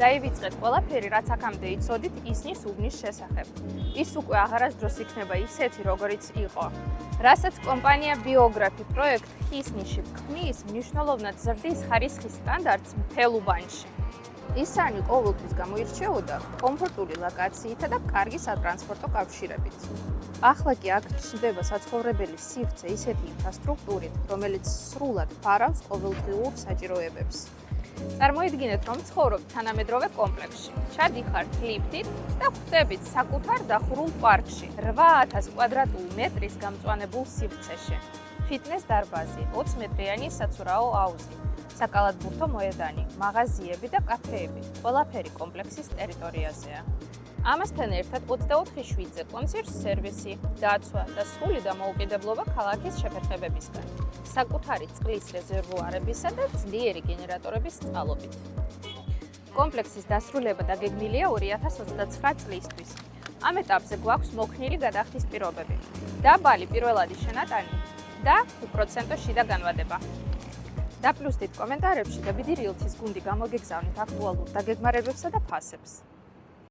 დაივიწყეთ ყველაფერი, რაც აქამდე იცოდით ისნის უბნის შესახებ. ის უკვე აღარასდროს იქნება ისეთი, როგორიც იყო. რასაც კომპანია ბიოგრაფი პროექტ ხისნიში ქმნის, მნიშვნელოვნად ზრდის ხარისხის სტანდარტს მთელ უბანში. ისანი ყოველთვის გამოირჩეოდა კომფორტული ლოკაციითა და კარგი სატრანსპორტო კავშირებით. ახლა კი აქ ჩნდება საცხოვრებელი სივრცე ისეთი ინფრასტრუქტურით, რომელიც სრულად ფარავს ყოველდღიურ საჭიროებებს. წარმოიდგინეთ, რომ ცხოვრობთ თანამედროვე კომპლექსში, ჩადიხართ ლიფტით და ხვდებით საკუთარ დახურულ პარკში, 8000 კვადრატული მეტრის გამწვანებულ სივრცეში. ფიტნეს დარბაზი, 20 მეტრიანი საცურაო აუზი, საკალათბურთო მოედანი, მაღაზიები და კაფეები, ყველაფერი კომპლექსის ტერიტორიაზეა. ამასთან ერთად 24/7-ზე კონსიერჟ სერვისი, დაცვა და სრული დამოუკიდებლობა ქალაქის შეფერხებებისგან, საკუთარი წყლის რეზერვუარებისა და ძლიერი გენერატორების წყალობით. კომპლექსის დასრულება დაგეგმილია 2029 წლისთვის. ამ ეტაპზე გვაქვს მოქნილი გადახდის პირობები, დაბალი პირველადი შენატანი და უპროცენტო შიდა განვადება. დაპლუსდით კომენტარებში და ბიდი რილთის გუნდი გამოგეგზავნით აქტუალურ დაგეგმარებებსა და ფასებს.